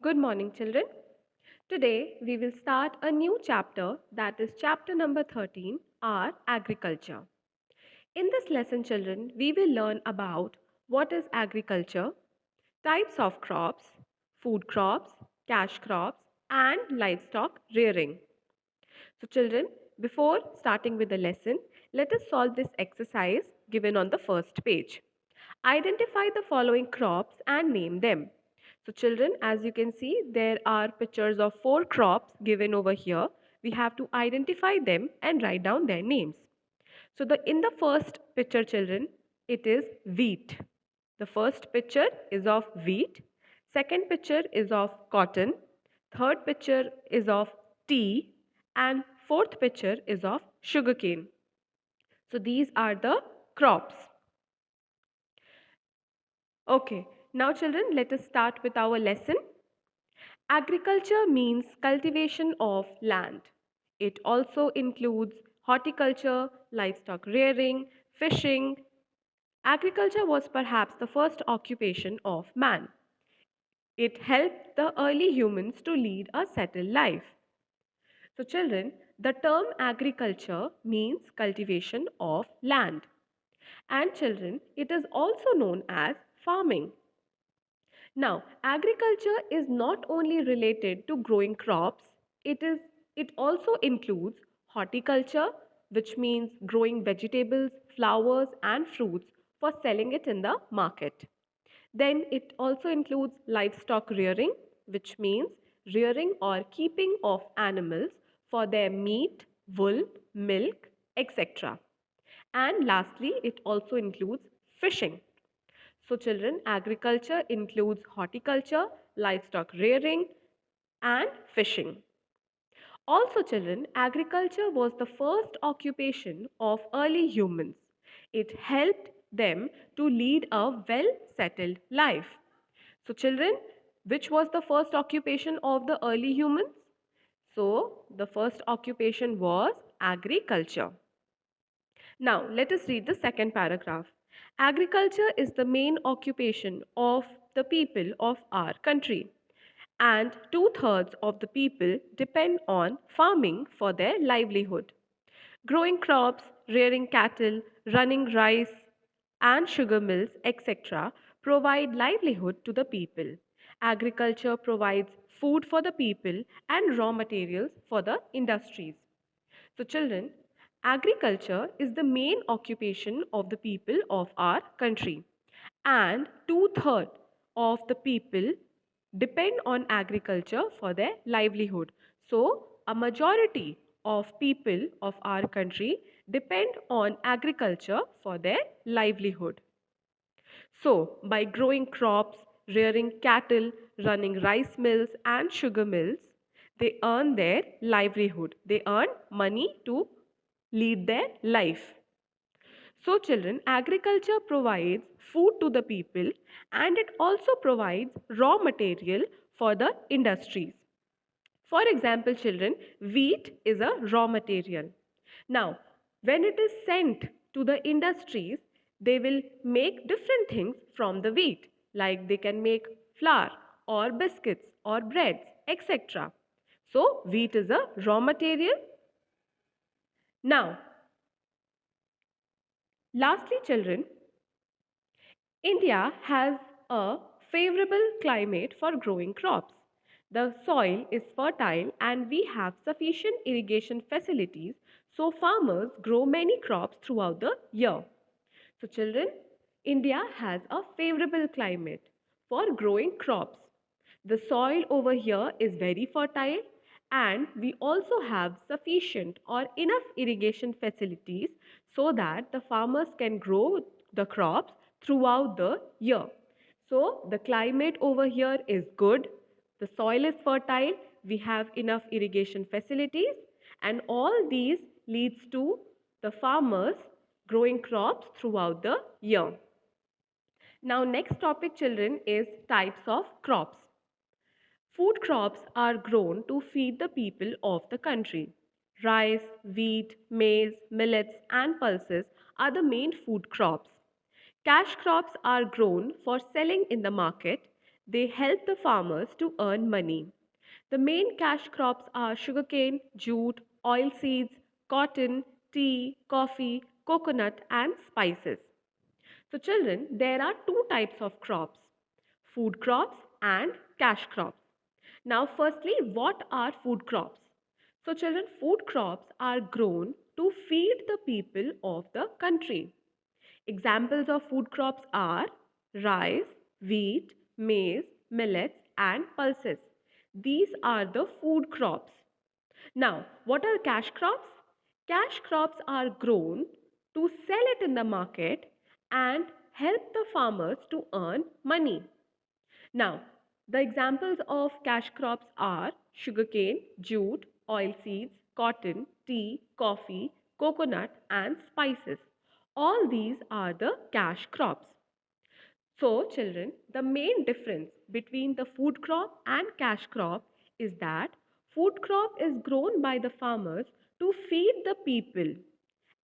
Good morning, children. Today we will start a new chapter, that is chapter number 13, our agriculture. In this lesson, children, we will learn about what is agriculture, types of crops, food crops, cash crops, and livestock rearing. So, children, before starting with the lesson, let us solve this exercise given on the first page. Identify the following crops and name them. So, children, as you can see, there are pictures of four crops given over here. We have to identify them and write down their names. So, in the first picture, children, it is wheat. The first picture is of wheat. Second picture is of cotton. Third picture is of tea. And fourth picture is of sugarcane. So, these are the crops. Okay, now children, let us start with our lesson. Agriculture means cultivation of land. It also includes horticulture, livestock rearing, fishing. Agriculture was perhaps the first occupation of man. It helped the early humans to lead a settled life. So, children, the term agriculture means cultivation of land. And, children, it is also known as farming. Now, agriculture is not only related to growing crops, it also includes horticulture, which means growing vegetables, flowers and fruits for selling it in the market. Then it also includes livestock rearing, which means rearing or keeping of animals for their meat, wool, milk, etc. And lastly, it also includes fishing. So, children, agriculture includes horticulture, livestock rearing, and fishing. Also, children, agriculture was the first occupation of early humans. It helped them to lead a well settled life. So, children, which was the first occupation of the early humans? So, the first occupation was agriculture. Now, let us read the second paragraph. Agriculture is the main occupation of the people of our country, and two-thirds of the people depend on farming for their livelihood. Growing crops, rearing cattle, running rice and sugar mills, etc., provide livelihood to the people. Agriculture provides food for the people and raw materials for the industries. So, children, agriculture is the main occupation of the people of our country, and two-thirds of the people depend on agriculture for their livelihood. So, a majority of people of our country depend on agriculture for their livelihood. So, by growing crops, rearing cattle, running rice mills and sugar mills, they earn their livelihood. They earn money to lead their life. So, children, agriculture provides food to the people and it also provides raw material for the industries. For example, children, wheat is a raw material. Now, when it is sent to the industries, they will make different things from the wheat, like they can make flour or biscuits or breads, etc. So, wheat is a raw material. Now, lastly, children, India has a favorable climate for growing crops. The soil is fertile and we have sufficient irrigation facilities, so farmers grow many crops throughout the year. So, children, India has a favorable climate for growing crops. The soil over here is very fertile and we also have sufficient or enough irrigation facilities so that the farmers can grow the crops throughout the year. So the climate over here is good, the soil is fertile, we have enough irrigation facilities, and all these leads to the farmers growing crops throughout the year. Now next topic, children, is types of crops. Food crops are grown to feed the people of the country. Rice, wheat, maize, millets, and pulses are the main food crops. Cash crops are grown for selling in the market. They help the farmers to earn money. The main cash crops are sugarcane, jute, oilseeds, cotton, tea, coffee, coconut, and spices. So, children, there are two types of crops, food crops and cash crops. Now, firstly, what are food crops? So, children, food crops are grown to feed the people of the country. Examples of food crops are rice, wheat, maize, millets, and pulses. These are the food crops. Now, what are cash crops? Cash crops are grown to sell it in the market and help the farmers to earn money. Now, the examples of cash crops are sugarcane, jute, oilseeds, cotton, tea, coffee, coconut, and spices. All these are the cash crops. So, children, the main difference between the food crop and cash crop is that food crop is grown by the farmers to feed the people,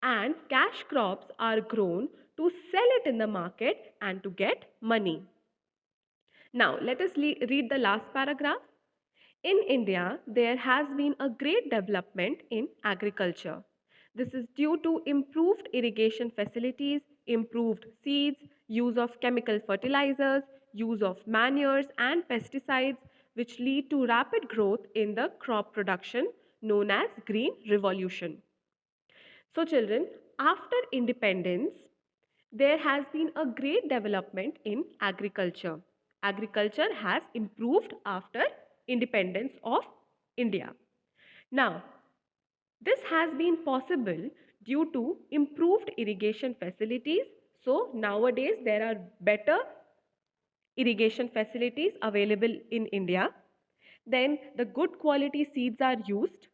and cash crops are grown to sell it in the market and to get money. Now, let us read the last paragraph. In India, there has been a great development in agriculture. This is due to improved irrigation facilities, improved seeds, use of chemical fertilizers, use of manures and pesticides, which lead to rapid growth in the crop production known as Green Revolution. So, children, after independence, there has been a great development in agriculture. Agriculture has improved after independence of India. Now, this has been possible due to improved irrigation facilities. So, nowadays there are better irrigation facilities available in India. Then the good quality seeds are used.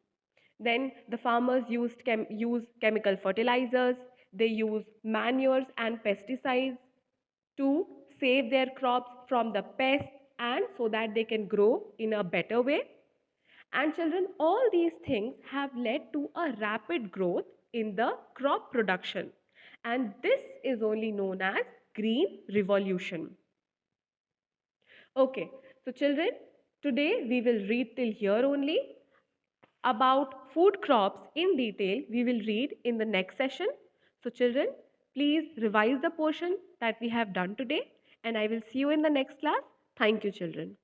Then the farmers use chemical fertilizers. They use manures and pesticides to save their crops from the pests and so that they can grow in a better way. And children, all these things have led to a rapid growth in the crop production. And this is only known as Green Revolution. Okay, so children, today we will read till here only. About food crops in detail, we will read in the next session. So children, please revise the portion that we have done today and I will see you in the next class. Thank you children.